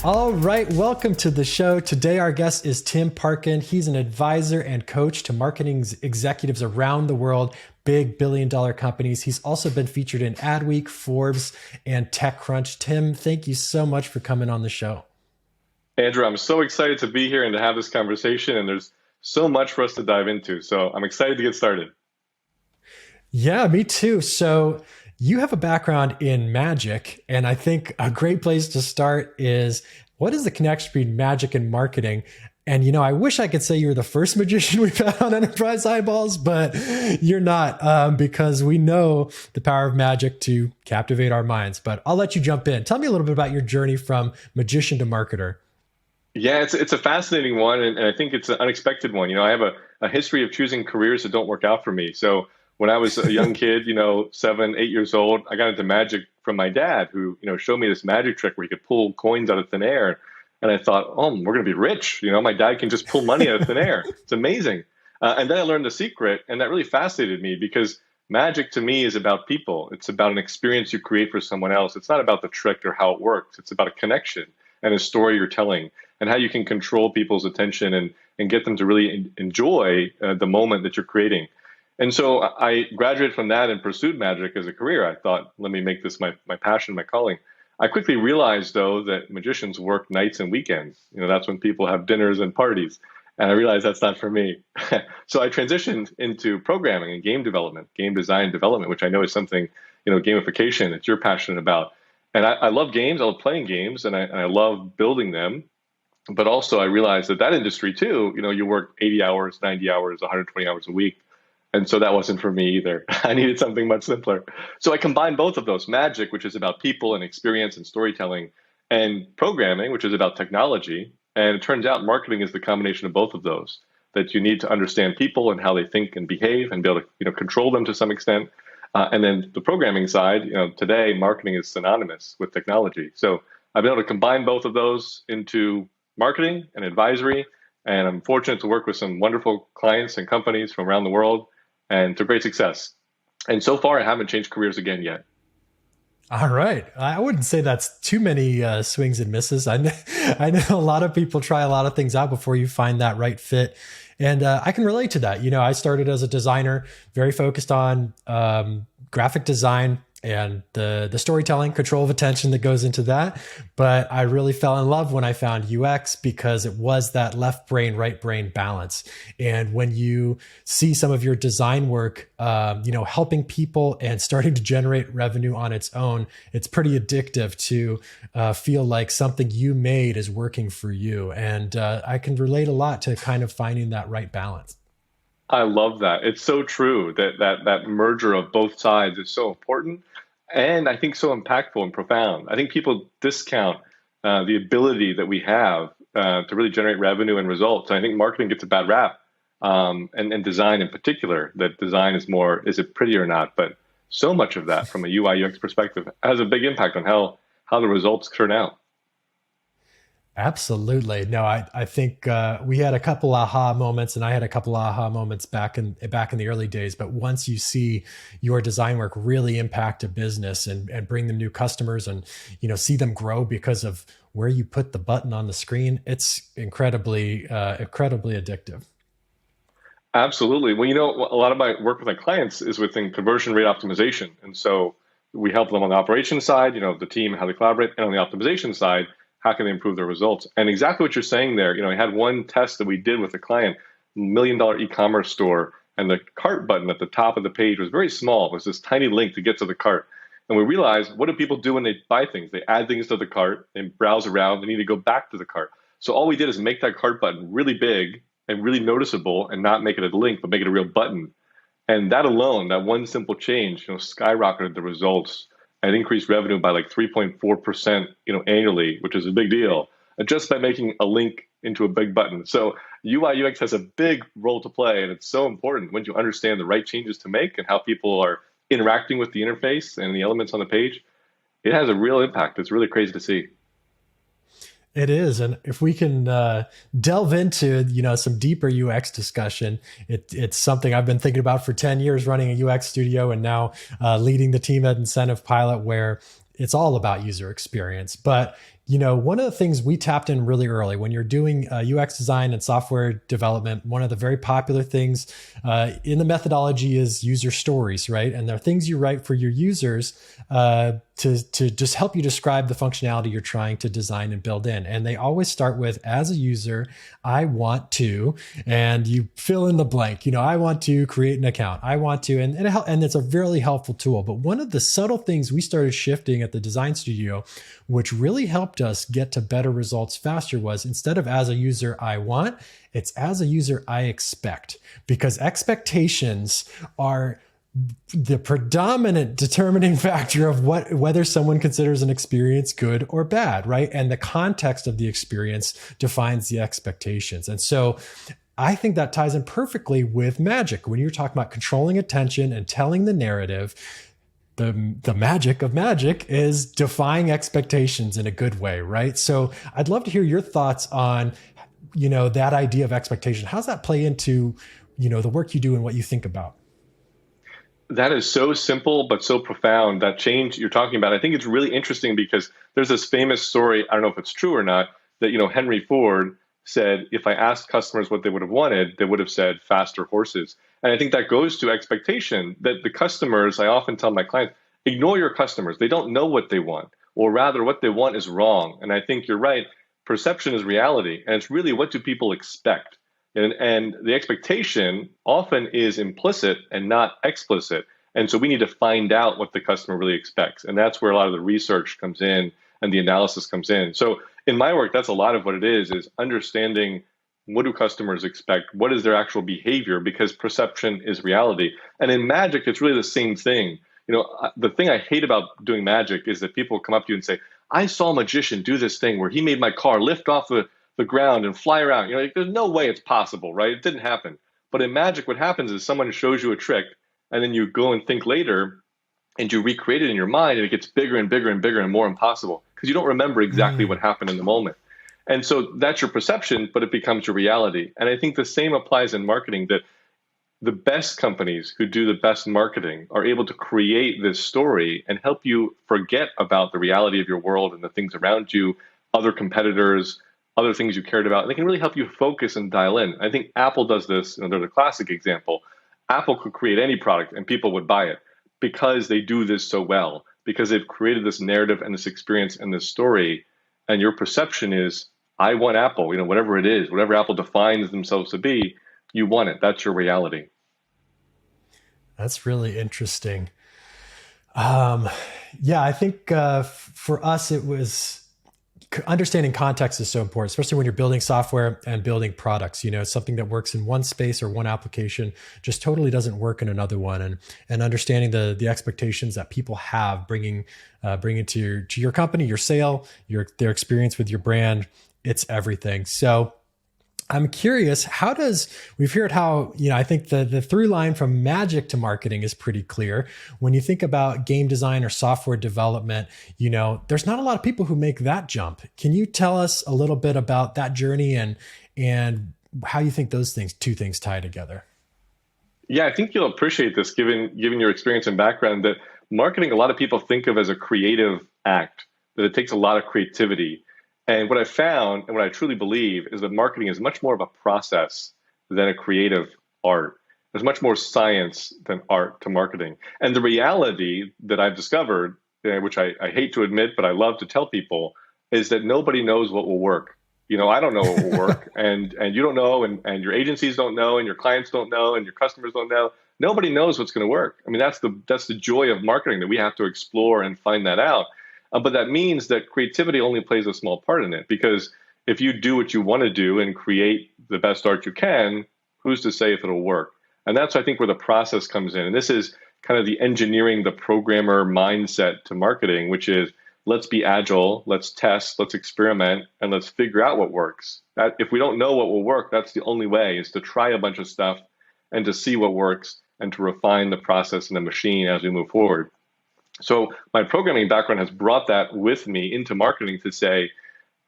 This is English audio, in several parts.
All right, welcome to the show. Today, our guest is Tim Parkin. He's an advisor and coach to marketing executives around the world, big billion-dollar companies. He's also been featured in Adweek, Forbes, and TechCrunch. Tim, thank you so much for coming on the show. Andrew, I'm so excited to be here and to have this conversation, and there's so much for us to dive into. So I'm excited to get started. Yeah, me too. So you have a background in magic, and I think a great place to start is, what is the connection between magic and marketing? And, I wish I could say you're the first magician we've had on Enterprise Eyeballs, but you're not, because we know the power of magic to captivate our minds. But I'll let you jump in. Tell me a little bit about your journey from magician to marketer. Yeah, it's a fascinating one, and I think it's an unexpected one. I have a history of choosing careers that don't work out for me. So when I was a young kid, 7, 8 years old, I got into magic from my dad, who, showed me this magic trick where he could pull coins out of thin air. And I thought, oh, we're going to be rich. My dad can just pull money out of thin air. It's amazing. And then I learned the secret, and that really fascinated me because magic to me is about people. It's about an experience you create for someone else. It's not about the trick or how it works. It's about a connection and a story you're telling and how you can control people's attention and get them to really enjoy the moment that you're creating. And so I graduated from that and pursued magic as a career. I thought, let me make this my passion, my calling. I quickly realized, though, that magicians work nights and weekends. That's when people have dinners and parties. And I realized that's not for me. So I transitioned into programming and game development, game design development, which I know is something, gamification that you're passionate about. And I love games. I love playing games, and I love building them. But also I realized that industry, too, you work 80 hours, 90 hours, 120 hours a week. And so that wasn't for me either. I needed something much simpler. So I combined both of those: magic, which is about people and experience and storytelling, and programming, which is about technology. And it turns out marketing is the combination of both of those, that you need to understand people and how they think and behave and be able to control them to some extent. And then the programming side, today marketing is synonymous with technology. So I've been able to combine both of those into marketing and advisory. And I'm fortunate to work with some wonderful clients and companies from around the world, and to great success. And so far, I haven't changed careers again yet. All right. I wouldn't say that's too many swings and misses. I know a lot of people try a lot of things out before you find that right fit. And I can relate to that. I started as a designer, very focused on graphic design and the storytelling, control of attention that goes into that. But I really fell in love when I found UX, because it was that left brain, right brain balance. And when you see some of your design work, helping people and starting to generate revenue on its own, it's pretty addictive to feel like something you made is working for you. And I can relate a lot to kind of finding that right balance. I love that. It's so true that merger of both sides is so important, and I think so impactful and profound. I think people discount the ability that we have to really generate revenue and results. I think marketing gets a bad rap, and design in particular. That design is more, is it pretty or not? But so much of that from a UI UX perspective has a big impact on how the results turn out. Absolutely. No, I think we had a couple aha moments, and I had a couple aha moments back in the early days. But once you see your design work really impact a business and bring them new customers, and see them grow because of where you put the button on the screen, it's incredibly addictive. Absolutely. Well, a lot of my work with my clients is within conversion rate optimization, and so we help them on the operations side, the team, how they collaborate, and on the optimization side, how can they improve their results? And exactly what you're saying there, I had one test that we did with a client, $1 million e-commerce store, and the cart button at the top of the page was very small. It was this tiny link to get to the cart. And we realized, what do people do when they buy things? They add things to the cart, they browse around, they need to go back to the cart. So all we did is make that cart button really big and really noticeable, and not make it a link, but make it a real button. And that alone, that one simple change, skyrocketed the results and increased revenue by like 3.4%, annually, which is a big deal, just by making a link into a big button. So UI UX has a big role to play, and it's so important when you understand the right changes to make and how people are interacting with the interface and the elements on the page. It has a real impact. It's really crazy to see. It is. And if we can delve into, some deeper UX discussion, it's something I've been thinking about for 10 years, running a UX studio, and now leading the team at Incentive Pilot, where it's all about user experience. But One of the things we tapped in really early when you're doing UX design and software development, one of the very popular things in the methodology is user stories, right? And they're things you write for your users to just help you describe the functionality you're trying to design and build in. And they always start with, as a user, I want to, and you fill in the blank. I want to create an account. I want to, and it's a really helpful tool. But one of the subtle things we started shifting at the design studio, which really helped us get to better results faster, was instead of as a user, I want, it's as a user, I expect, because expectations are the predominant determining factor of whether someone considers an experience good or bad, right? And the context of the experience defines the expectations. And so I think that ties in perfectly with magic. When you're talking about controlling attention and telling the narrative, the magic of magic is defying expectations in a good way, right? So I'd love to hear your thoughts on, that idea of expectation. How does that play into, the work you do and what you think about? That is so simple, but so profound. That change you're talking about, I think it's really interesting because there's this famous story, I don't know if it's true or not, that, Henry Ford said, if I asked customers what they would have wanted, they would have said faster horses. And I think that goes to expectation that the customers, I often tell my clients, ignore your customers. They don't know what they want, or rather what they want is wrong. And I think you're right. Perception is reality. And it's really, what do people expect? And the expectation often is implicit and not explicit. And so we need to find out what the customer really expects. And that's where a lot of the research comes in and the analysis comes in. So in my work, that's a lot of what it is understanding, what do customers expect? What is their actual behavior? Because perception is reality. And in magic, it's really the same thing. The thing I hate about doing magic is that people come up to you and say, I saw a magician do this thing where he made my car lift off the ground and fly around. There's no way it's possible, right? It didn't happen. But in magic, what happens is someone shows you a trick, and then you go and think later, and you recreate it in your mind, and it gets bigger and bigger and bigger and more impossible because you don't remember exactly what happened in the moment. And so that's your perception, but it becomes your reality. And I think the same applies in marketing, that the best companies who do the best marketing are able to create this story and help you forget about the reality of your world and the things around you, other competitors, other things you cared about. And they can really help you focus and dial in. I think Apple does this. They're the classic example. Apple could create any product and people would buy it because they do this so well, because they've created this narrative and this experience and this story. And your perception is, I want Apple, whatever it is, whatever Apple defines themselves to be, you want it. That's your reality. That's really interesting. Yeah, I think for us, it was understanding context is so important, especially when you're building software and building products. Something that works in one space or one application just totally doesn't work in another one. And understanding the expectations that people have, bringing to your company, your sale, their experience with your brand, it's everything. So I'm curious, we've heard how, I think the through line from magic to marketing is pretty clear. When you think about game design or software development, there's not a lot of people who make that jump. Can you tell us a little bit about that journey and how you think those two things tie together? Yeah, I think you'll appreciate this given your experience and background, that marketing, a lot of people think of as a creative act, that it takes a lot of creativity. And what I found and what I truly believe is that marketing is much more of a process than a creative art. There's much more science than art to marketing. And the reality that I've discovered, which I hate to admit, but I love to tell people, is that nobody knows what will work. I don't know what will work, and you don't know, and your agencies don't know, and your clients don't know, and your customers don't know. Nobody knows what's going to work. I mean, that's the joy of marketing, that we have to explore and find that out. But that means that creativity only plays a small part in it, because if you do what you want to do and create the best art you can, who's to say if it'll work? And that's, I think, where the process comes in. And this is kind of the engineering, the programmer mindset to marketing, which is, let's be agile, let's test, let's experiment, and let's figure out what works. That if we don't know what will work, that's the only way, is to try a bunch of stuff and to see what works and to refine the process and the machine as we move forward. So my programming background has brought that with me into marketing to say,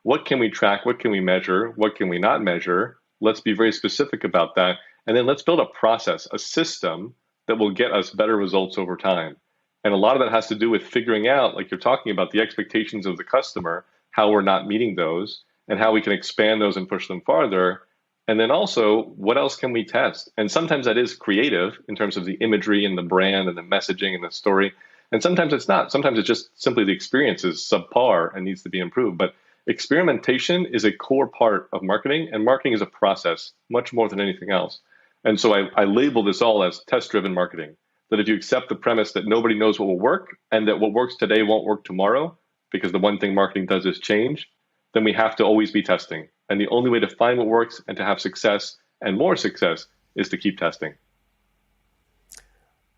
what can we track? What can we measure? What can we not measure? Let's be very specific about that. And then let's build a process, a system that will get us better results over time. And a lot of that has to do with figuring out, like you're talking about, the expectations of the customer how we're not meeting those and how we can expand those and push them farther. And then also, what else can we test? And sometimes that is creative in terms of the imagery and the brand and the messaging and the story. And sometimes it's not. Sometimes it's just simply the experience is subpar and needs to be improved. But experimentation is a core part of marketing, and marketing is a process much more than anything else. And so I label this all as test-driven marketing, that if you accept the premise that nobody knows what will work and that what works today won't work tomorrow, because the one thing marketing does is change, then we have to always be testing. And the only way to find what works and to have success and more success is to keep testing.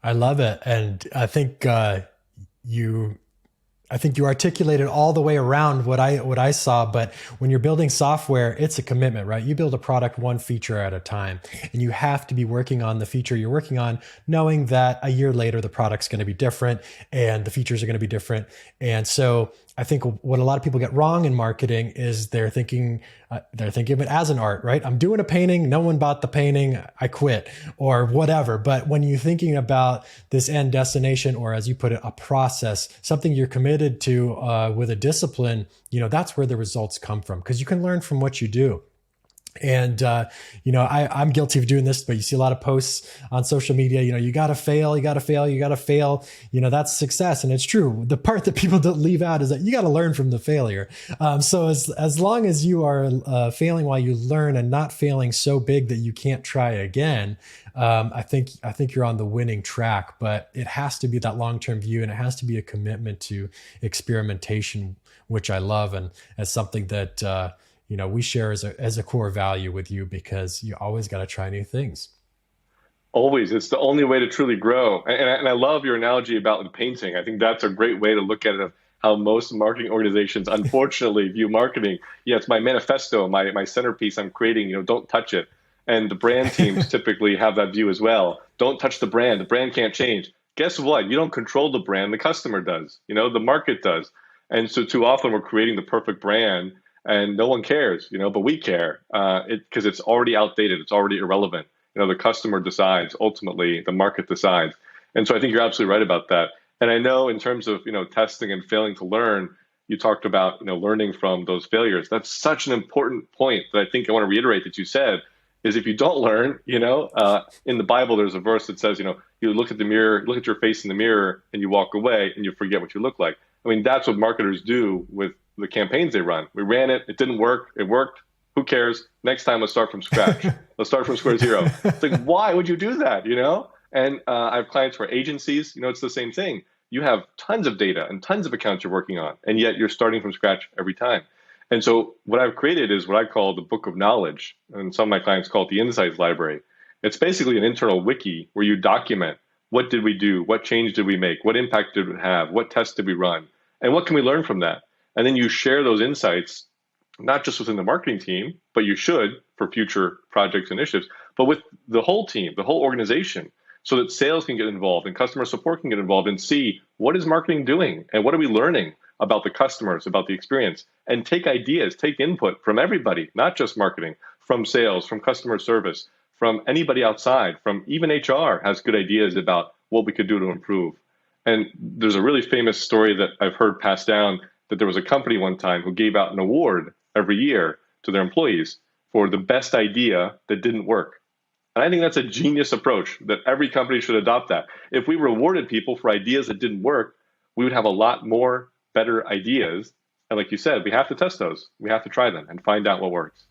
I love it. And I think you articulated all the way around what I saw, but when you're building software, it's a commitment, right? You build a product one feature at a time, and you have to be working on the feature you're working on, knowing that a year later, the product's going to be different and the features are going to be different. And so I think what a lot of people get wrong in marketing is they're thinking of it as an art, right? I'm doing a painting. No one bought the painting. I quit or whatever. But when you're thinking about this end destination, or as you put it, a process, something you're committed to with a discipline, that's where the results come from, because you can learn from what you do. And, I'm guilty of doing this, but you see a lot of posts on social media, you got to fail, you got to fail, you got to fail, that's success. And it's true. The part that people don't leave out is that you got to learn from the failure. So as long as you are failing while you learn and not failing so big that you can't try again, I think you're on the winning track. But it has to be that long-term view, and it has to be a commitment to experimentation, which I love, and as something that, we share as a core value with you, because you always got to try new things. Always. It's the only way to truly grow. And I love your analogy about the painting. I think that's a great way to look at it, of how most marketing organizations, unfortunately, view marketing. Yeah, it's my manifesto, my centerpiece I'm creating, don't touch it. And the brand teams typically have that view as well. Don't touch the brand. The brand can't change. Guess what? You don't control the brand. The customer does. The market does. And so too often we're creating the perfect brand, and no one cares, but we care because it's already outdated. It's already irrelevant. The customer decides, ultimately, the market decides. And so I think you're absolutely right about that. And I know in terms of, testing and failing to learn, you talked about, learning from those failures. That's such an important point that I think I want to reiterate that you said, is if you don't learn, in the Bible, there's a verse that says, you look at the mirror, look at your face in the mirror, and you walk away and you forget what you look like. I mean, that's what marketers do with the campaigns they run. We ran it. It didn't work. It worked. Who cares? Next time, let's start from scratch. Let's start from square zero. It's like, why would you do that? And I have clients for agencies. It's the same thing. You have tons of data and tons of accounts you're working on, and yet you're starting from scratch every time. And so what I've created is what I call the book of knowledge. And some of my clients call it the insights library. It's basically an internal wiki where you document, what did we do? What change did we make? What impact did it have? What tests did we run? And what can we learn from that? And then you share those insights, not just within the marketing team, but you should for future projects and initiatives, but with the whole team, the whole organization, so that sales can get involved and customer support can get involved and see, what is marketing doing and what are we learning about the customers, about the experience, and take ideas, take input from everybody, not just marketing, from sales, from customer service, from anybody outside, from even HR has good ideas about what we could do to improve. And there's a really famous story that I've heard passed down, that there was a company one time who gave out an award every year to their employees for the best idea that didn't work. And I think that's a genius approach, that every company should adopt that. If we rewarded people for ideas that didn't work, we would have a lot more better ideas. And like you said, we have to test those. We have to try them and find out what works.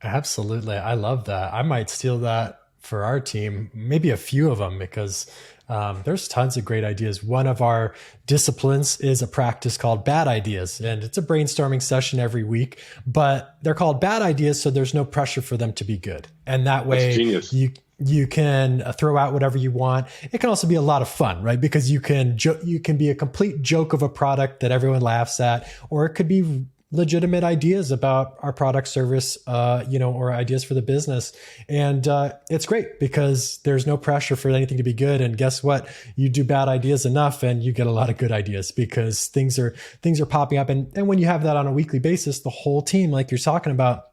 Absolutely. I love that. I might steal that for our team, maybe a few of them, because there's tons of great ideas. One of our disciplines is a practice called bad ideas, and it's a brainstorming session every week, but they're called bad ideas, so there's no pressure for them to be good. And that way you can throw out whatever you want. It can also be a lot of fun, right? Because you can be a complete joke of a product that everyone laughs at, or it could be legitimate ideas about our product, service, or ideas for the business. And it's great because there's no pressure for anything to be good. And guess what? You do bad ideas enough and you get a lot of good ideas, because things are popping up. And when you have that on a weekly basis, the whole team, like you're talking about,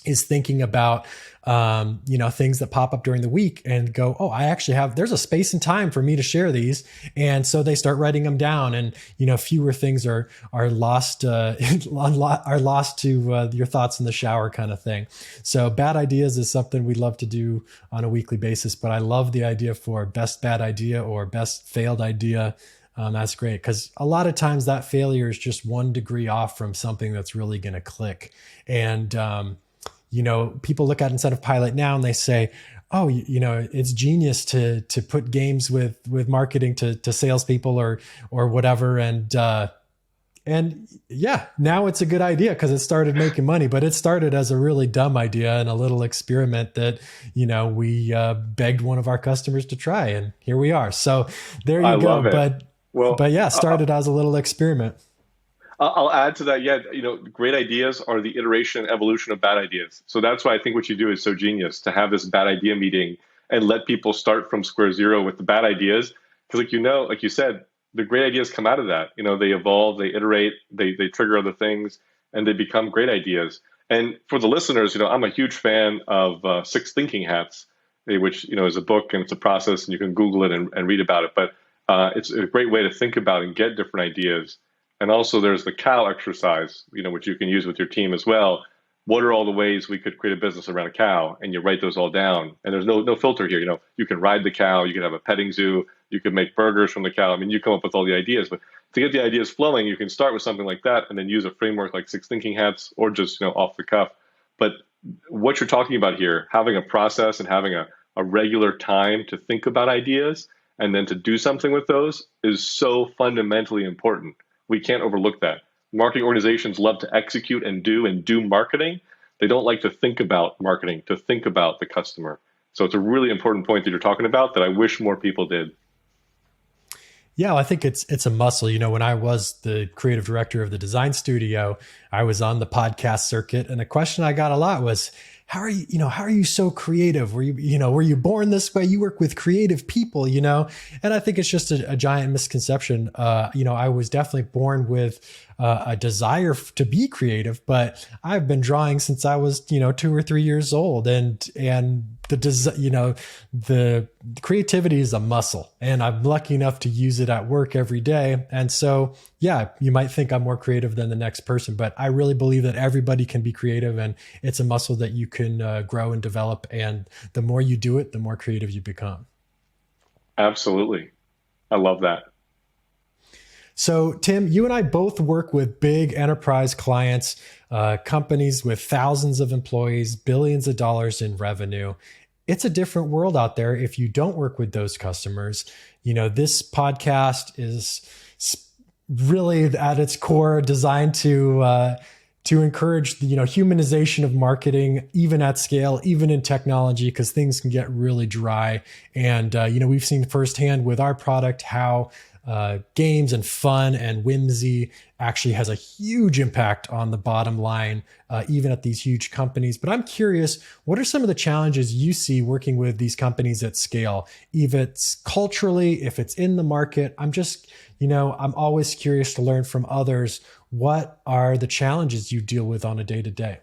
is thinking about, things that pop up during the week and go, oh, I actually have, there's a space and time for me to share these. And so they start writing them down, and, fewer things are lost, are lost to your thoughts in the shower kind of thing. So bad ideas is something we love to do on a weekly basis, but I love the idea for best bad idea or best failed idea. That's great, because a lot of times that failure is just 1 degree off from something that's really going to click. And, people look at Incentive Pilot now and they say, oh, it's genius to put games with marketing to salespeople or whatever. And yeah, now it's a good idea because it started making money, but it started as a really dumb idea and a little experiment that, we begged one of our customers to try, and here we are. So there you I go. love it. But Well, yeah, started as a little experiment. I'll add to that. Yeah, great ideas are the iteration and evolution of bad ideas. So that's why I think what you do is so genius, to have this bad idea meeting and let people start from square zero with the bad ideas. Because like you said, the great ideas come out of that. They evolve, they iterate, they trigger other things, and they become great ideas. And for the listeners, I'm a huge fan of Six Thinking Hats, which is a book and it's a process, and you can Google it and read about it. But it's a great way to think about and get different ideas. And also there's the cow exercise, which you can use with your team as well. What are all the ways we could create a business around a cow? And you write those all down. And there's no filter here. You can ride the cow, you can have a petting zoo, you can make burgers from the cow. I mean, you come up with all the ideas, but to get the ideas flowing, you can start with something like that and then use a framework like Six Thinking Hats, or just, off the cuff. But what you're talking about here, having a process and having a regular time to think about ideas and then to do something with those, is so fundamentally important. We can't overlook that. Marketing organizations love to execute and do marketing. They don't like to think about marketing, to think about the customer. So it's a really important point that you're talking about that I wish more people did. Yeah, well, I think it's a muscle. When I was the creative director of the design studio, I was on the podcast circuit, and a question I got a lot was, how are you so creative? Were you born this way? You work with creative people, and I think it's just a giant misconception. I was definitely born with a desire to be creative, but I've been drawing since I was, 2 or 3 years old, and the creativity is a muscle, and I'm lucky enough to use it at work every day. And so, yeah, you might think I'm more creative than the next person, but I really believe that everybody can be creative, and it's a muscle that you can grow and develop. And the more you do it, the more creative you become. Absolutely. I love that. So, Tim, you and I both work with big enterprise clients, companies with thousands of employees, billions of dollars in revenue. It's a different world out there if you don't work with those customers. This podcast is really at its core designed to encourage the humanization of marketing, even at scale, even in technology, because things can get really dry. And we've seen firsthand with our product how games and fun and whimsy actually has a huge impact on the bottom line, even at these huge companies. But I'm curious, what are some of the challenges you see working with these companies at scale? If it's culturally, if it's in the market, I'm always curious to learn from others. What are the challenges you deal with on a day-to-day?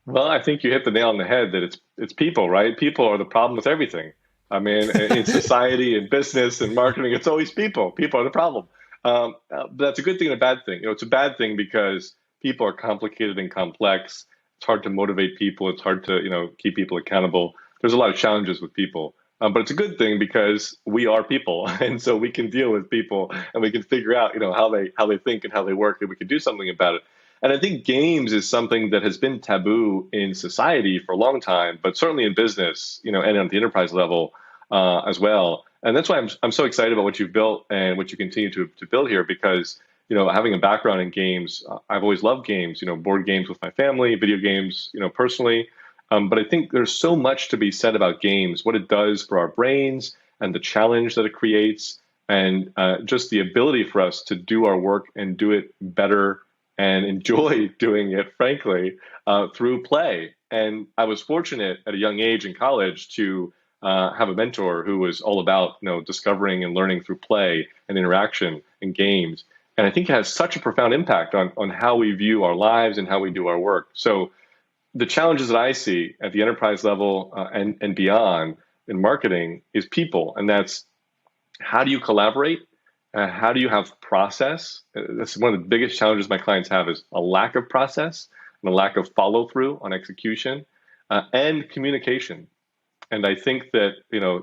Well, I think you hit the nail on the head that it's people, right? People are the problem with everything. I mean, in society and business and marketing, it's always people. People are the problem. But that's a good thing and a bad thing. It's a bad thing because people are complicated and complex. It's hard to motivate people. It's hard to, keep people accountable. There's a lot of challenges with people. But it's a good thing because we are people, and so we can deal with people, and we can figure out, how they think and how they work, and we can do something about it. And I think games is something that has been taboo in society for a long time, but certainly in business, and at the enterprise level as well. And that's why I'm so excited about what you've built and what you continue to build here, because, having a background in games, I've always loved games, board games with my family, video games, personally. But I think there's so much to be said about games, what it does for our brains and the challenge that it creates, and just the ability for us to do our work and do it better and enjoy doing it, frankly, through play. And I was fortunate at a young age in college to have a mentor who was all about, discovering and learning through play and interaction and games. And I think it has such a profound impact on how we view our lives and how we do our work. So the challenges that I see at the enterprise level and beyond in marketing is people, and that's how do you collaborate? How do you have process? That's one of the biggest challenges my clients have is a lack of process and a lack of follow through on execution and communication. And I think that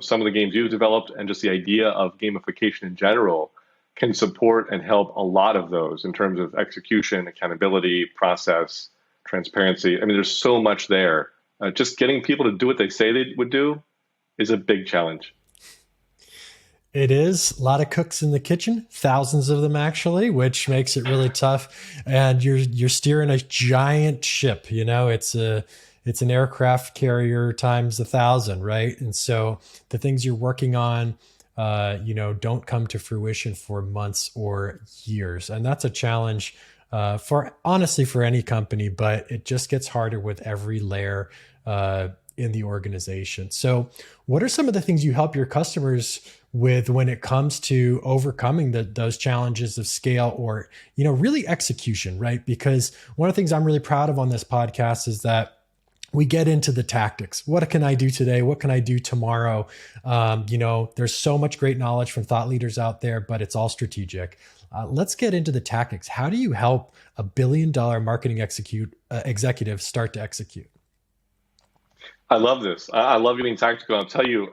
some of the games you've developed and just the idea of gamification in general can support and help a lot of those in terms of execution, accountability, process, transparency. I mean, there's so much there. Just getting people to do what they say they would do is a big challenge. It is a lot of cooks in the kitchen, thousands of them actually, which makes it really tough. And you're steering a giant ship. It's an aircraft carrier times 1,000, right? And so the things you're working on, don't come to fruition for months or years, and that's a challenge for any company. But it just gets harder with every layer in the organization. So, what are some of the things you help your customers with when it comes to overcoming those challenges of scale or, really execution, right? Because one of the things I'm really proud of on this podcast is that we get into the tactics. What can I do today? What can I do tomorrow? There's so much great knowledge from thought leaders out there, but it's all strategic. Let's get into the tactics. How do you help a $1 billion marketing executive start to execute? I love this. I love getting tactical. I'll tell you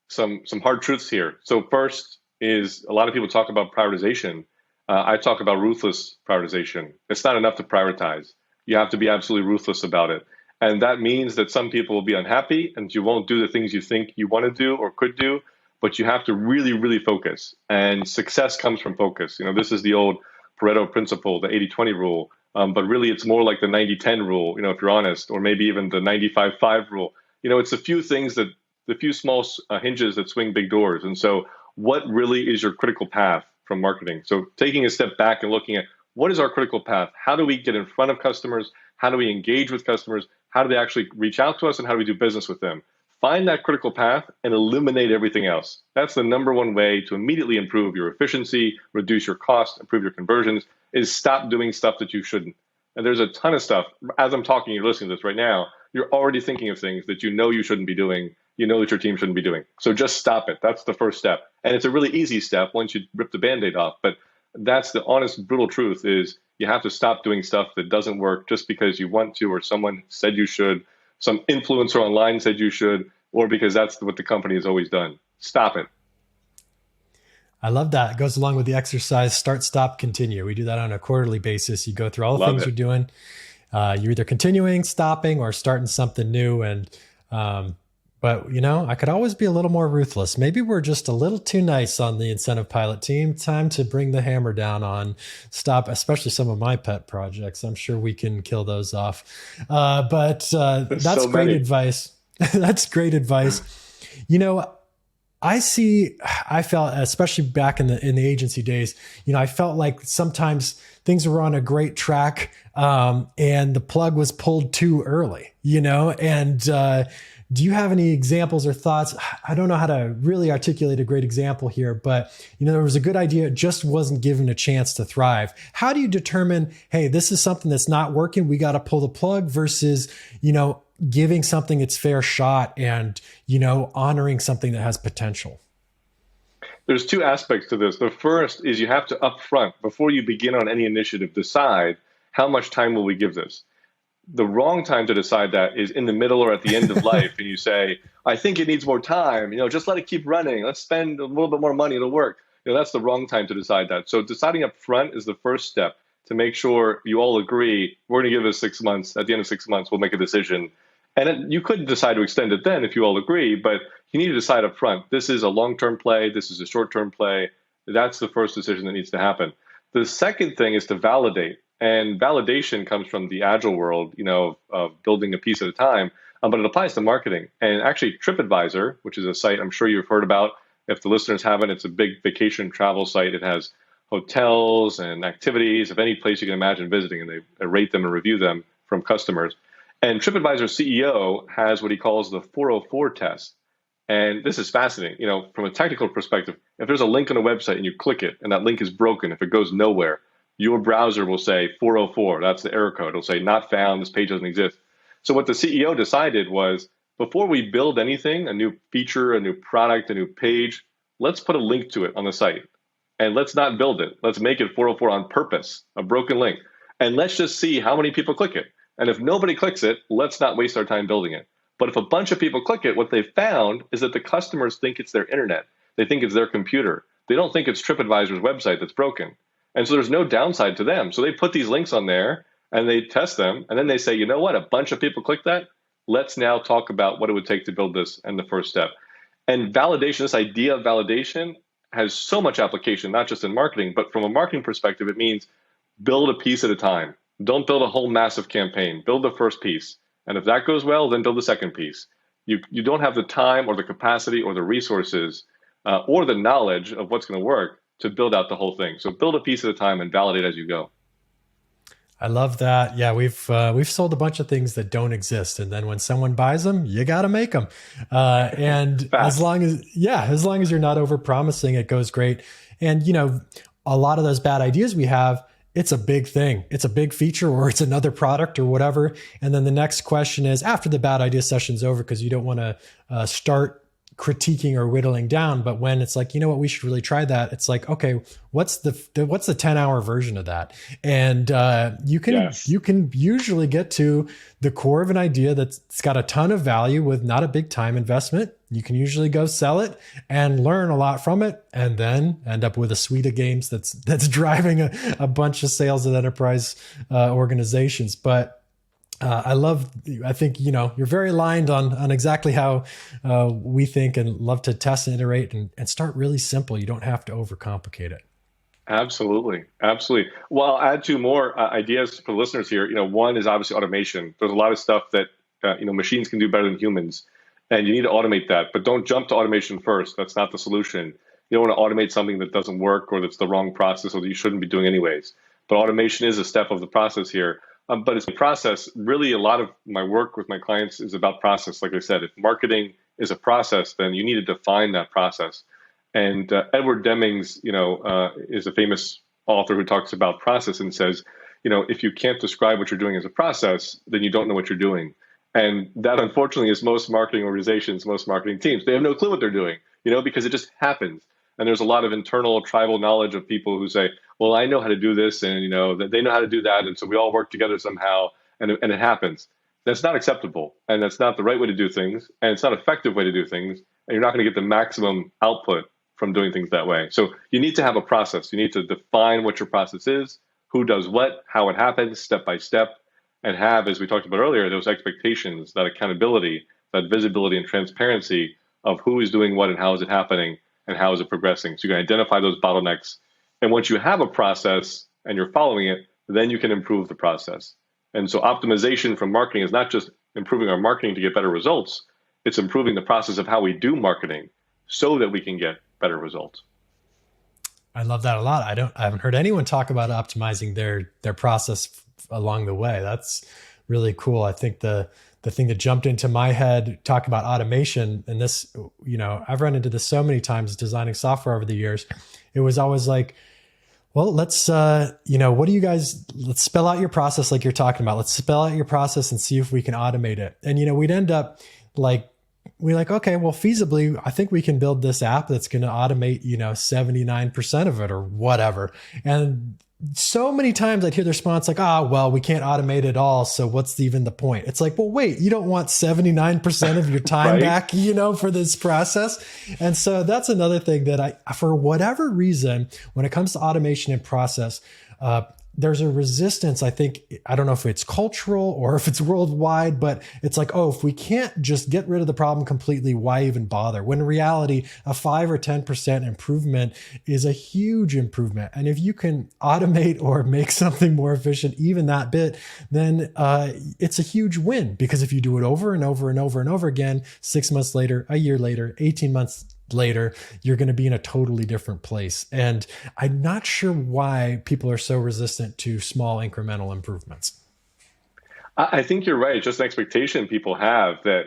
some hard truths here. So first is a lot of people talk about prioritization. I talk about ruthless prioritization. It's not enough to prioritize. You have to be absolutely ruthless about it. And that means that some people will be unhappy and you won't do the things you think you want to do or could do, but you have to really, really focus. And success comes from focus. This is the old Pareto principle, the 80-20 rule. But really, it's more like the 90-10 rule, if you're honest, or maybe even the 95-5 rule. It's a few things the few small hinges that swing big doors. And so what really is your critical path from marketing? So taking a step back and looking at what is our critical path? How do we get in front of customers? How do we engage with customers? How do they actually reach out to us? And how do we do business with them? Find that critical path and eliminate everything else. That's the number one way to immediately improve your efficiency, reduce your cost, improve your conversions, is stop doing stuff that you shouldn't. And there's a ton of stuff. As I'm talking, you're listening to this right now, you're already thinking of things that you shouldn't be doing, that your team shouldn't be doing. So just stop it. That's the first step. And it's a really easy step once you rip the Band-Aid off. But that's the honest, brutal truth is you have to stop doing stuff that doesn't work just because you want to, or someone said you should, some influencer online said you should, or because that's what the company has always done. Stop it. I love that. It goes along with the exercise, start, stop, continue. We do that on a quarterly basis. You go through all the things you're doing. You're either continuing, stopping, or starting something new. And, but I could always be a little more ruthless. Maybe we're just a little too nice on the incentive pilot team. Time to bring the hammer down on stop, especially some of my pet projects. I'm sure we can kill those off. But that's so great advice. That's great advice. I felt, especially back in the agency days, I felt like sometimes things were on a great track, and the plug was pulled too early, and, do you have any examples or thoughts? I don't know how to really articulate a great example here, but there was a good idea. It just wasn't given a chance to thrive. How do you determine, hey, this is something that's not working, we got to pull the plug versus, giving something its fair shot and, honoring something that has potential? There's two aspects to this. The first is you have to upfront, before you begin on any initiative, decide how much time will we give this. The wrong time to decide that is in the middle or at the end of life. And you say, I think it needs more time, just let it keep running. Let's spend a little bit more money, it'll work. That's the wrong time to decide that. So deciding up front is the first step to make sure you all agree, we're going to give it 6 months. At the end of 6 months, we'll make a decision. And you could decide to extend it then if you all agree, but you need to decide up front. This is a long-term play. This is a short-term play. That's the first decision that needs to happen. The second thing is to validate. And validation comes from the agile world, of building a piece at a time, but it applies to marketing. And actually, TripAdvisor, which is a site I'm sure you've heard about, if the listeners haven't, it's a big vacation travel site. It has hotels and activities of any place you can imagine visiting, and they rate them and review them from customers. And TripAdvisor's CEO has what he calls the 404 test. And this is fascinating. From a technical perspective, if there's a link on a website and you click it and that link is broken, if it goes nowhere, your browser will say 404. That's the error code. It'll say not found. This page doesn't exist. So what the CEO decided was, before we build anything, a new feature, a new product, a new page, let's put a link to it on the site. And let's not build it. Let's make it 404 on purpose, a broken link. And let's just see how many people click it. And if nobody clicks it, let's not waste our time building it. But if a bunch of people click it, what they found is that the customers think it's their internet. They think it's their computer. They don't think it's TripAdvisor's website that's broken. And so there's no downside to them. So they put these links on there and they test them. And then they say, you know what? A bunch of people click that. Let's now talk about what it would take to build this and the first step. And validation, this idea of validation has so much application, not just in marketing, but from a marketing perspective, it means build a piece at a time. Don't build a whole massive campaign. Build the first piece. And if that goes well, then build the second piece. You don't have the time or the capacity or the resources or the knowledge of what's going to work to build out the whole thing. So build a piece at a time and validate as you go. I love that. Yeah, we've sold a bunch of things that don't exist, and then when someone buys them, you got to make them. And as long as you're not over promising, it goes great. And a lot of those bad ideas we have, it's a big thing. It's a big feature, or it's another product or whatever. And then the next question is, after the bad idea session's over, because you don't want to start critiquing or whittling down, but when it's like, you know what, we should really try that, it's like, okay, what's the 10-hour version of that? And you can usually get to the core of an idea that's got a ton of value with not a big time investment. You can usually go sell it and learn a lot from it, and then end up with a suite of games that's driving a bunch of sales at enterprise organizations. But I think, you're very aligned on exactly how we think, and love to test and iterate and start really simple. You don't have to overcomplicate it. Absolutely. Absolutely. Well, I'll add two more ideas for listeners here. One is obviously automation. There's a lot of stuff that, machines can do better than humans, and you need to automate that, but don't jump to automation first. That's not the solution. You don't want to automate something that doesn't work, or that's the wrong process, or that you shouldn't be doing anyways. But automation is a step of the process here. But it's a process. Really, a lot of my work with my clients is about process. Like I said, if marketing is a process, then you need to define that process. And Edward Demings, is a famous author who talks about process and says, if you can't describe what you're doing as a process, then you don't know what you're doing. And that, unfortunately, is most marketing organizations, most marketing teams. They have no clue what they're doing, because it just happens. And there's a lot of internal tribal knowledge of people who say, well, I know how to do this, and that they know how to do that, and so we all work together somehow, and it happens. That's not acceptable, and that's not the right way to do things, and it's not an effective way to do things, and you're not going to get the maximum output from doing things that way. So you need to have a process. You need to define what your process is, who does what, how it happens, step by step, and have, as we talked about earlier, those expectations, that accountability, that visibility and transparency of who is doing what and how is it happening and how is it progressing. So you can identify those bottlenecks. And once you have a process and you're following it, then you can improve the process. And so optimization from marketing is not just improving our marketing to get better results. It's improving the process of how we do marketing so that we can get better results. I love that a lot. I haven't heard anyone talk about optimizing their process along the way. That's really cool. I think the thing that jumped into my head, talk about automation, and this, I've run into this so many times designing software over the years. It was always like, well, let's, what do you guys, let's spell out your process like you're talking about. Let's spell out your process and see if we can automate it. And, we'd end up okay, well, feasibly, I think we can build this app that's going to automate, 79% of it or whatever. And so many times I'd hear the response like, well, we can't automate it all. So what's even the point? It's like, well, wait, you don't want 79% of your time right. back, for this process. And so that's another thing that for whatever reason, when it comes to automation and process, there's a resistance. I think, I don't know if it's cultural or if it's worldwide, but it's like, if we can't just get rid of the problem completely, why even bother? When in reality, a 5 or 10% improvement is a huge improvement. And if you can automate or make something more efficient, even that bit, then it's a huge win, because if you do it over and over and over and over again, 6 months later, a year later, 18 months later, you're going to be in a totally different place. And I'm not sure why people are so resistant to small incremental improvements. I think you're right. Just an expectation people have that,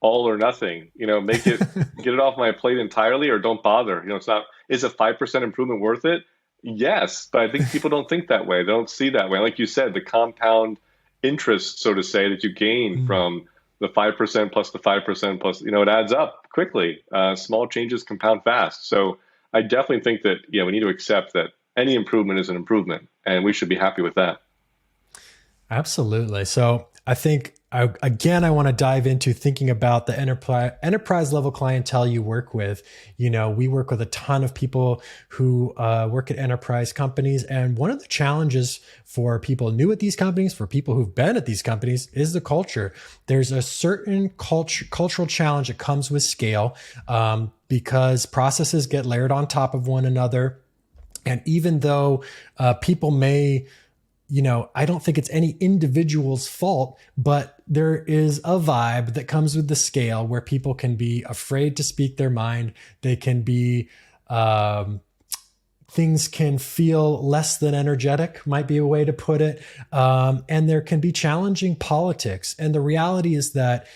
all or nothing, make it, get it off my plate entirely or don't bother. It's not, is a 5% improvement worth it? Yes. But I think people don't think that way. They don't see that way. Like you said, the compound interest, so to say, that you gain Mm. from the 5% plus the 5% plus, it adds up quickly. Small changes compound fast. So I definitely think that, we need to accept that any improvement is an improvement, and we should be happy with that. Absolutely. So I think again, I want to dive into thinking about the enterprise level clientele you work with. We work with a ton of people who work at enterprise companies. And one of the challenges for people new at these companies, for people who've been at these companies, is the culture. There's a certain cultural challenge that comes with scale, because processes get layered on top of one another. And even though people may, I don't think it's any individual's fault, but there is a vibe that comes with the scale where people can be afraid to speak their mind. They can be, things can feel less than energetic, might be a way to put it. And there can be challenging politics. And the reality is that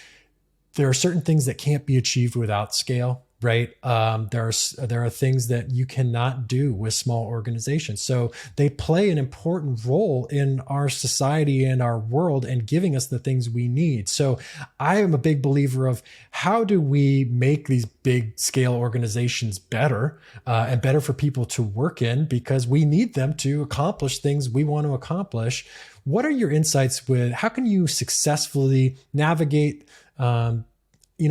there are certain things that can't be achieved without scale, right? There are things that you cannot do with small organizations. So they play an important role in our society and our world and giving us the things we need. So I am a big believer of how do we make these big scale organizations better, and better for people to work in, because we need them to accomplish things we want to accomplish. What are your insights with how can you successfully navigate,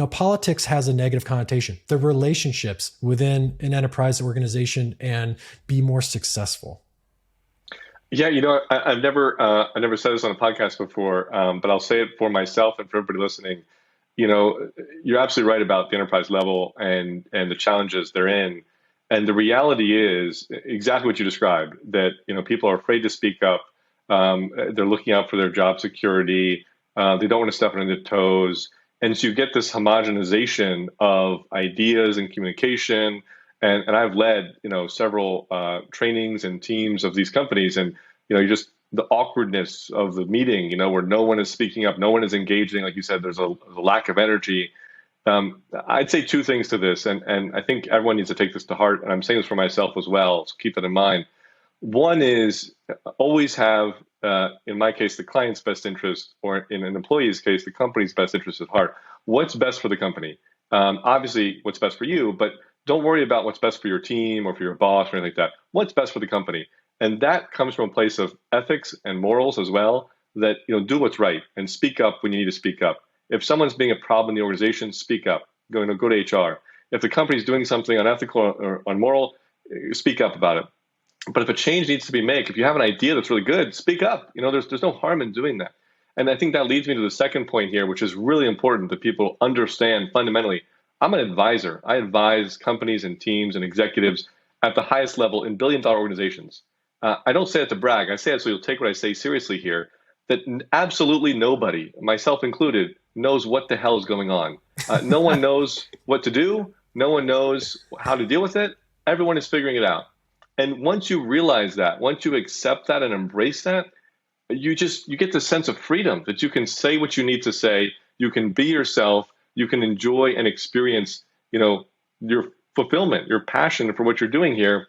politics has a negative connotation, the relationships within an enterprise organization, and be more successful? Yeah, I've never said this on a podcast before, but I'll say it for myself and for everybody listening. You're absolutely right about the enterprise level and the challenges they're in. And the reality is exactly what you described, that, people are afraid to speak up. They're looking out for their job security. They don't want to step on their toes. And so you get this homogenization of ideas and communication. And I've led, several trainings and teams of these companies, and you just the awkwardness of the meeting, where no one is speaking up, no one is engaging. Like you said, there's a lack of energy. I'd say two things to this, and I think everyone needs to take this to heart. And I'm saying this for myself as well, so keep that in mind. One is always have, in my case, the client's best interest, or in an employee's case, the company's best interest at heart. What's best for the company? Obviously, what's best for you, but don't worry about what's best for your team or for your boss or anything like that. What's best for the company? And that comes from a place of ethics and morals as well, that, do what's right and speak up when you need to speak up. If someone's being a problem in the organization, speak up. Go to HR. If the company's doing something unethical or unmoral, speak up about it. But if a change needs to be made, if you have an idea that's really good, speak up. There's no harm in doing that. And I think that leads me to the second point here, which is really important that people understand fundamentally. I'm an advisor. I advise companies and teams and executives at the highest level in billion-dollar organizations. I don't say it to brag. I say it so you'll take what I say seriously here, that absolutely nobody, myself included, knows what the hell is going on. No one knows what to do. No one knows how to deal with it. Everyone is figuring it out. And once you realize that, once you accept that and embrace that, you get the sense of freedom that you can say what you need to say. You can be yourself. You can enjoy and experience, your fulfillment, your passion for what you're doing here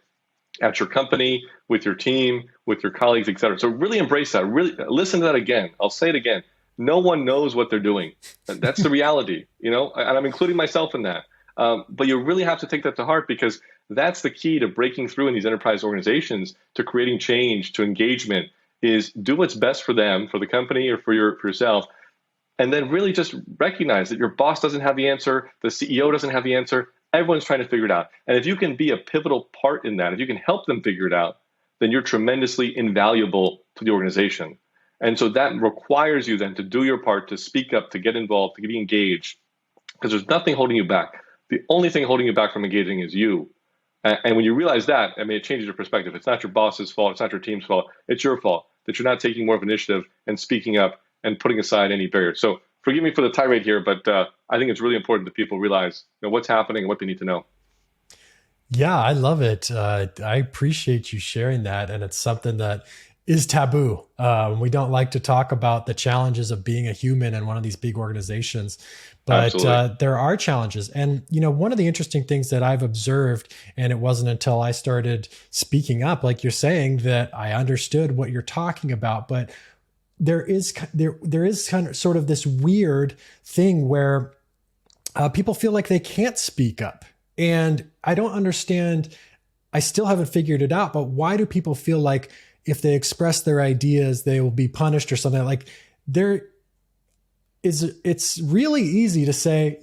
at your company, with your team, with your colleagues, et cetera. So really embrace that. Really listen to that again. I'll say it again. No one knows what they're doing. That's the reality, and I'm including myself in that. But you really have to take that to heart, because that's the key to breaking through in these enterprise organizations, to creating change, to engagement, is do what's best for them, for the company, or for yourself. And then really just recognize that your boss doesn't have the answer. The CEO doesn't have the answer. Everyone's trying to figure it out. And if you can be a pivotal part in that, if you can help them figure it out, then you're tremendously invaluable to the organization. And so that requires you then to do your part, to speak up, to get involved, to be engaged, because there's nothing holding you back. The only thing holding you back from engaging is you. And when you realize that, it changes your perspective. It's not your boss's fault. It's not your team's fault. It's your fault that you're not taking more of initiative and speaking up and putting aside any barriers. So forgive me for the tirade here, but I think it's really important that people realize what's happening and what they need to know. Yeah, I love it. I appreciate you sharing that. And it's something that is taboo. We don't like to talk about the challenges of being a human in one of these big organizations, but there are challenges. And, one of the interesting things that I've observed, and it wasn't until I started speaking up, like you're saying, that I understood what you're talking about. But there is kind of sort of this weird thing where people feel like they can't speak up. And I don't understand. I still haven't figured it out, but why do people feel like if they express their ideas, they will be punished or something? Like it's really easy to say,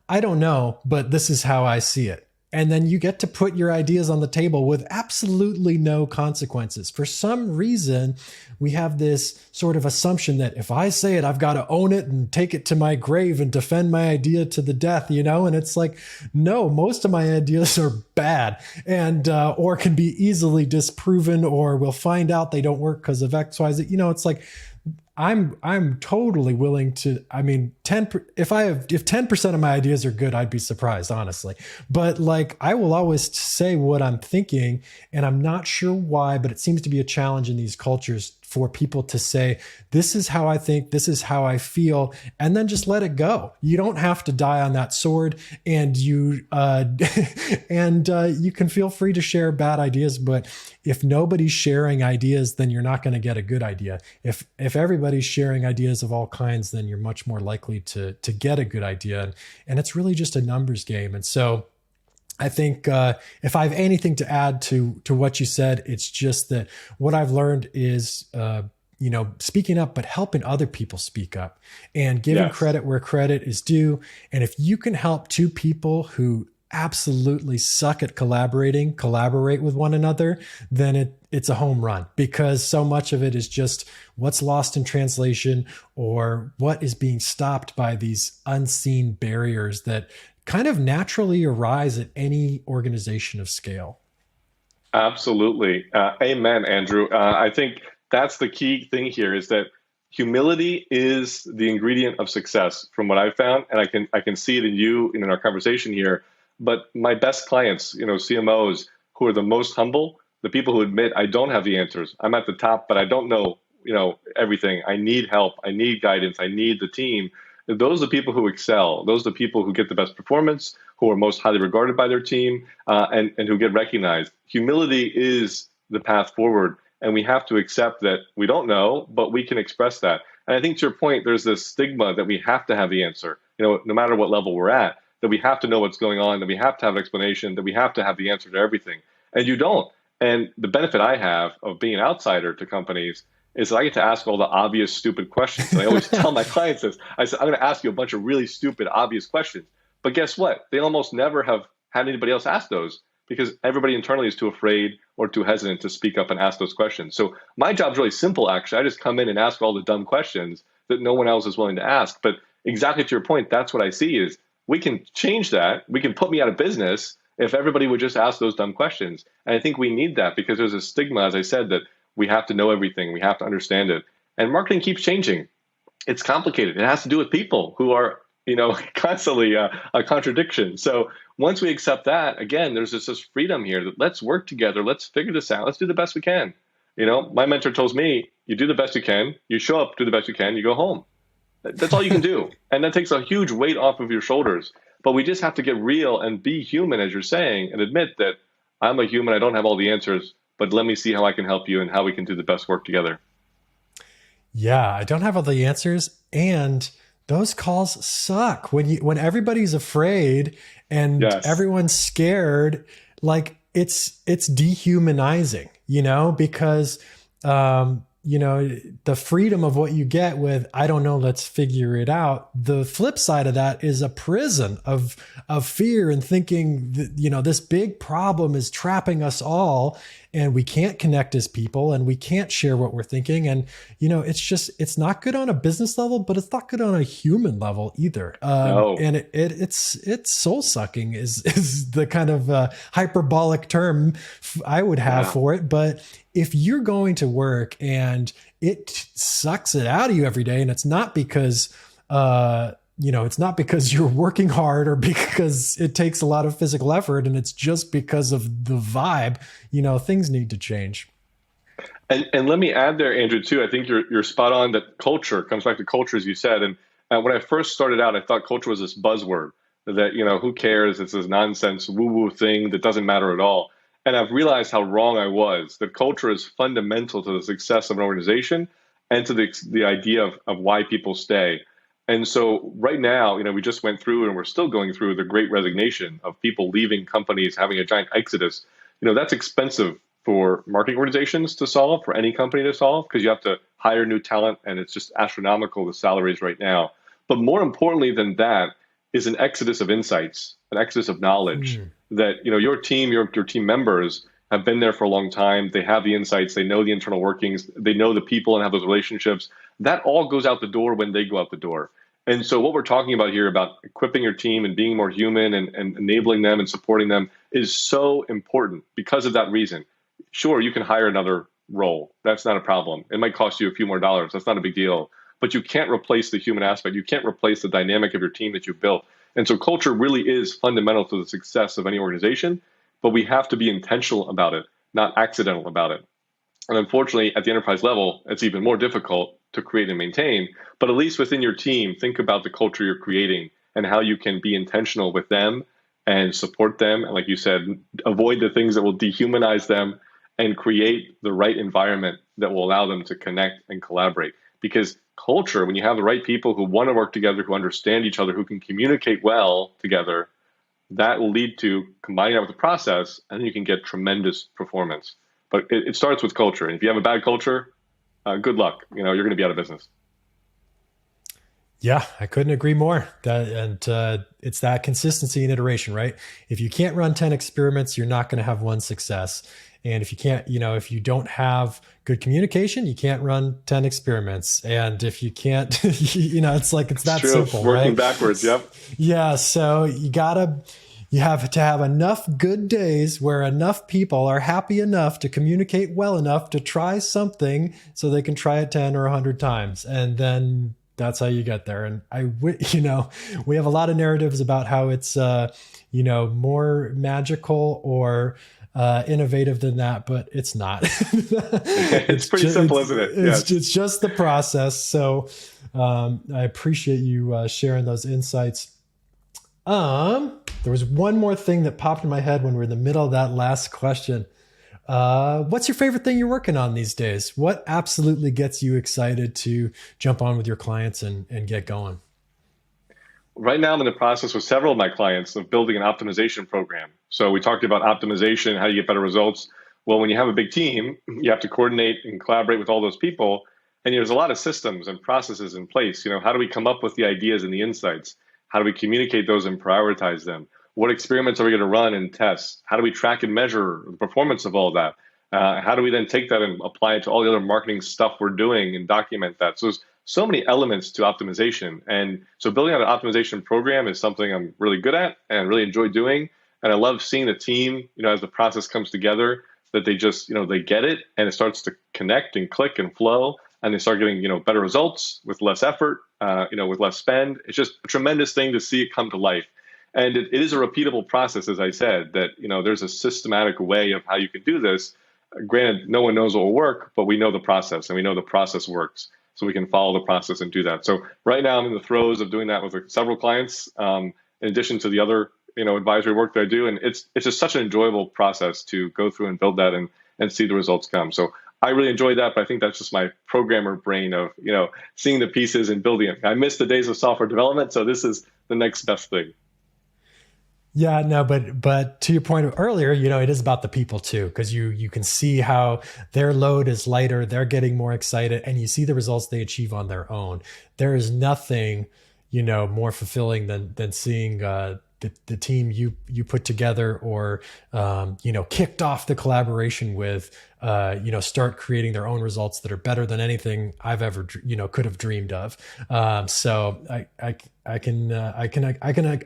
I don't know, but this is how I see it. And then you get to put your ideas on the table with absolutely no consequences. For some reason, we have this sort of assumption that if I say it, I've got to own it and take it to my grave and defend my idea to the death, And it's like, no, most of my ideas are bad and or can be easily disproven, or we'll find out they don't work because of X, Y, Z. It's like, I'm totally willing to, if 10% of my ideas are good, I'd be surprised, honestly. But like, I will always say what I'm thinking, and I'm not sure why, but it seems to be a challenge in these cultures for people to say, this is how I think, this is how I feel, and then just let it go. You don't have to die on that sword, and you can feel free to share bad ideas. But if nobody's sharing ideas, then you're not going to get a good idea. If everybody's sharing ideas of all kinds, then you're much more likely to get a good idea. And it's really just a numbers game. And so I think if I have anything to add to what you said, it's just that what I've learned is, speaking up, but helping other people speak up and giving credit where credit is due. And if you can help two people who absolutely suck at collaborate with one another, then it's a home run, because so much of it is just what's lost in translation or what is being stopped by these unseen barriers that kind of naturally arise at any organization of scale. Absolutely. Amen, Andrew. I think that's the key thing here, is that humility is the ingredient of success from what I've found. And I can see it in you and in our conversation here. But my best clients, CMOs who are the most humble, the people who admit, I don't have the answers. I'm at the top, but I don't know, everything. I need help. I need guidance. I need the team. Those are the people who excel. Those are the people who get the best performance, who are most highly regarded by their team, and who get recognized. Humility is the path forward, and we have to accept that we don't know, but we can express that. And I think to your point, there's this stigma that we have to have the answer, no matter what level we're at, that we have to know what's going on, that we have to have an explanation, that we have to have the answer to everything. And you don't. And the benefit I have of being an outsider to companies is that I get to ask all the obvious, stupid questions. And I always tell my clients this. I said, I'm going to ask you a bunch of really stupid, obvious questions. But guess what? They almost never have had anybody else ask those, because everybody internally is too afraid or too hesitant to speak up and ask those questions. So my job's really simple, actually. I just come in and ask all the dumb questions that no one else is willing to ask. But exactly to your point, that's what I see is we can change that. We can put me out of business if everybody would just ask those dumb questions. And I think we need that, because there's a stigma, as I said, that we have to know everything. We have to understand it. And marketing keeps changing. It's complicated. It has to do with people who are, constantly a contradiction. So once we accept that, again, there's this freedom here that let's work together. Let's figure this out. Let's do the best we can. My mentor tells me, you do the best you can, you show up, do the best you can, you go home. That's all you can do. And that takes a huge weight off of your shoulders. But we just have to get real and be human, as you're saying, and admit that I'm a human. I don't have all the answers, but let me see how I can help you and how we can do the best work together. Yeah, I don't have all the answers. And those calls suck when everybody's afraid and everyone's scared. Like it's dehumanizing, because the freedom of what you get with, I don't know, let's figure it out. The flip side of that is a prison of fear and thinking that, this big problem is trapping us all and we can't connect as people and we can't share what we're thinking. And, it's not good on a business level, but it's not good on a human level either. No. And it's soul sucking is the kind of hyperbolic term I would have for it. But if you're going to work and it sucks it out of you every day, and it's not because, it's not because you're working hard or because it takes a lot of physical effort, and it's just because of the vibe, things need to change. And let me add there, Andrew, too. I think you're spot on that culture comes back to culture, as you said. And when I first started out, I thought culture was this buzzword that, who cares? It's this nonsense woo-woo thing that doesn't matter at all. And I've realized how wrong I was. That culture is fundamental to the success of an organization. and to the idea of why people stay. And so right now, we just went through and we're still going through the great resignation of people leaving companies, having a giant exodus. That's expensive for marketing organizations to solve, for any company to solve, because you have to hire new talent and it's just astronomical, the salaries right now. But more importantly than that is an exodus of insights, an exodus of knowledge that, your team, your team members have been there for a long time. They have the insights, they know the internal workings, they know the people and have those relationships. That all goes out the door when they go out the door. And so what we're talking about here about equipping your team and being more human and enabling them and supporting them is so important because of that reason. Sure, you can hire another role. That's not a problem. It might cost you a few more dollars. That's not a big deal. But you can't replace the human aspect. You can't replace the dynamic of your team that you've built. And so culture really is fundamental to the success of any organization, but we have to be intentional about it, not accidental about it. And unfortunately, at the enterprise level, it's even more difficult to create and maintain. But at least within your team, think about the culture you're creating and how you can be intentional with them and support them. And like you said, avoid the things that will dehumanize them and create the right environment that will allow them to connect and collaborate. Because culture, when you have the right people who want to work together, who understand each other, who can communicate well together, that will lead to combining that with the process, and then you can get tremendous performance. But it starts with culture. And if you have a bad culture, good luck. You're going to be out of business. Yeah, I couldn't agree more. It's that consistency and iteration, right? If you can't run 10 experiments, you're not going to have one success. And if you can't, if you don't have good communication, you can't run 10 experiments. And if you can't, it's that true. simple, Working right? backwards. Yep. Yeah. So you have to have enough good days where enough people are happy enough to communicate well enough to try something so they can try it 10 or 100 times. And then that's how you get there. And we have a lot of narratives about how it's, more magical or innovative than that, but it's not. It's pretty simple, isn't it? It's just the process. So I appreciate you sharing those insights. There was one more thing that popped in my head when we were in the middle of that last question. What's your favorite thing you're working on these days? What absolutely gets you excited to jump on with your clients and get going? Right now, I'm in the process with several of my clients of building an optimization program. So we talked about optimization, how you get better results. Well, when you have a big team, you have to coordinate and collaborate with all those people. And there's a lot of systems and processes in place. How do we come up with the ideas and the insights? How do we communicate those and prioritize them? What experiments are we going to run and test? How do we track and measure the performance of all of that? How do we then take that and apply it to all the other marketing stuff we're doing and document that? So there's so many elements to optimization. And so building out an optimization program is something I'm really good at and really enjoy doing. And I love seeing the team, as the process comes together, that they just, they get it and it starts to connect and click and flow. And they start getting, better results with less effort, with less spend. It's just a tremendous thing to see it come to life. And it is a repeatable process, as I said, that, there's a systematic way of how you can do this. Granted, no one knows what will work, but we know the process and we know the process works. So we can follow the process and do that. So right now I'm in the throes of doing that with several clients, in addition to the other, advisory work that I do. And it's just such an enjoyable process to go through and build that and see the results come. So I really enjoy that, but I think that's just my programmer brain of, seeing the pieces and building it. I miss the days of software development. So this is the next best thing. Yeah, no, but to your point earlier, it is about the people too, because you can see how their load is lighter, they're getting more excited, and you see the results they achieve on their own. There is nothing, more fulfilling than seeing the team you put together or kicked off the collaboration with start creating their own results that are better than anything I've ever could have dreamed of. So I can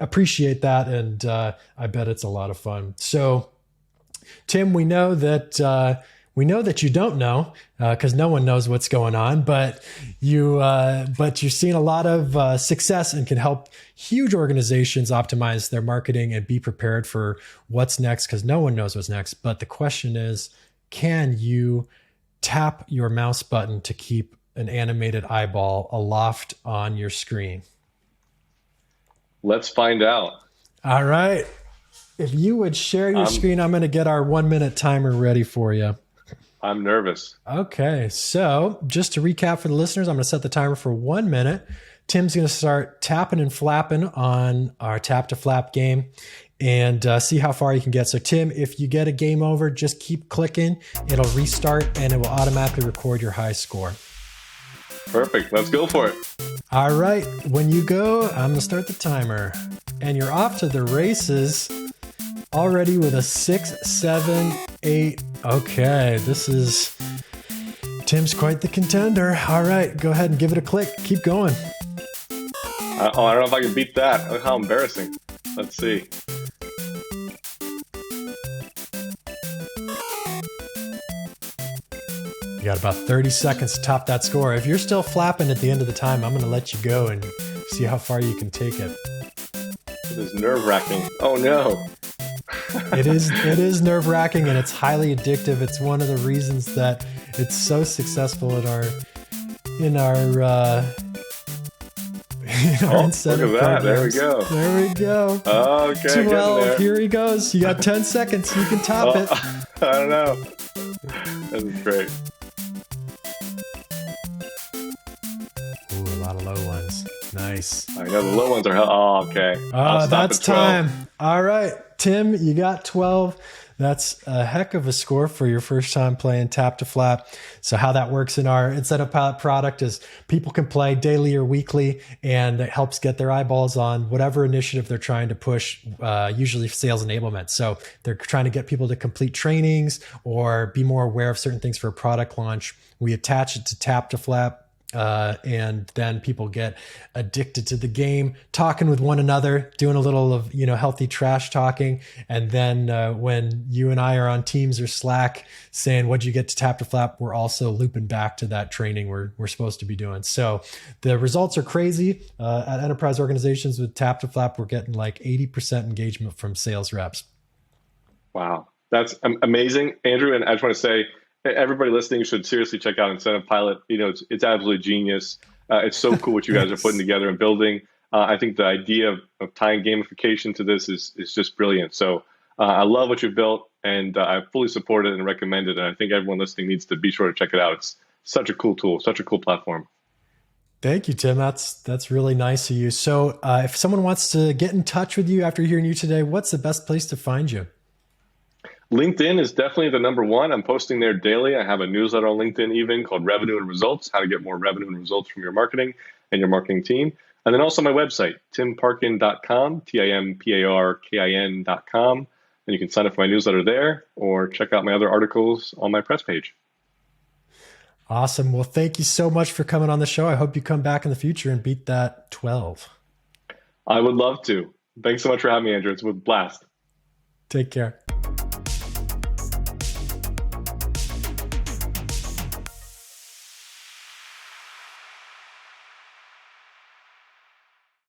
appreciate that, and I bet it's a lot of fun. So Tim, we know that you don't know because no one knows what's going on, but you've seen a lot of success and can help huge organizations optimize their marketing and be prepared for what's next, because no one knows what's next. But the question is, can you tap your mouse button to keep an animated eyeball aloft on your screen? Let's find out. All right. If you would share your screen, I'm going to get our 1 minute timer ready for you. I'm nervous. Okay, so just to recap for the listeners, I'm going to set the timer for 1 minute. Tim's going to start tapping and flapping on our tap to flap game and see how far you can get. So, Tim, if you get a game over, just keep clicking. It'll restart and it will automatically record your high score. Perfect. Let's go for it. All right. When you go, I'm going to start the timer. And you're off to the races already with a 6, 7, 8. Okay. Tim's quite the contender. All right. Go ahead and give it a click. Keep going. I don't know if I can beat that. Look how embarrassing. Let's see. You got about 30 seconds to top that score. If you're still flapping at the end of the time, I'm going to let you go and see how far you can take it. This is nerve-wracking. Oh, no. It is nerve-wracking, and it's highly addictive. It's one of the reasons that it's so successful in our incentive look at that. programs. There we go. There we go. Okay, 12. Here he goes. You got 10 seconds. You can top it. I don't know. This is great. Ooh, a lot of low ones. Nice. I know the low ones are. Oh, okay. Oh, that's time. All right, Tim, you got 12. That's a heck of a score for your first time playing tap to flap. So how that works in our incentive pilot product is people can play daily or weekly, and it helps get their eyeballs on whatever initiative they're trying to push, usually sales enablement. So they're trying to get people to complete trainings or be more aware of certain things for a product launch. We attach it to tap to flap. And then people get addicted to the game, talking with one another, doing a little of, healthy trash talking. And then when you and I are on Teams or Slack saying, what'd you get to tap to flap? We're also looping back to that training we're supposed to be doing. So the results are crazy. At enterprise organizations with tap to flap, we're getting like 80% engagement from sales reps. Wow. That's amazing, Andrew. And I just want to say, everybody listening should seriously check out Incentive Pilot. It's absolutely genius. It's so cool what you guys are putting together and building. I think the idea of tying gamification to this is just brilliant. So I love what you've built, and I fully support it and recommend it. And I think everyone listening needs to be sure to check it out. It's such a cool tool, such a cool platform. Thank you, Tim. That's really nice of you. So if someone wants to get in touch with you after hearing you today, what's the best place to find you? LinkedIn is definitely the number one. I'm posting there daily. I have a newsletter on LinkedIn even called Revenue and Results, how to get more revenue and results from your marketing and your marketing team. And then also my website, timparkin.com, TIMPARKIN.com. And you can sign up for my newsletter there or check out my other articles on my press page. Awesome. Well, thank you so much for coming on the show. I hope you come back in the future and beat that 12. I would love to. Thanks so much for having me, Andrew. It's a blast. Take care.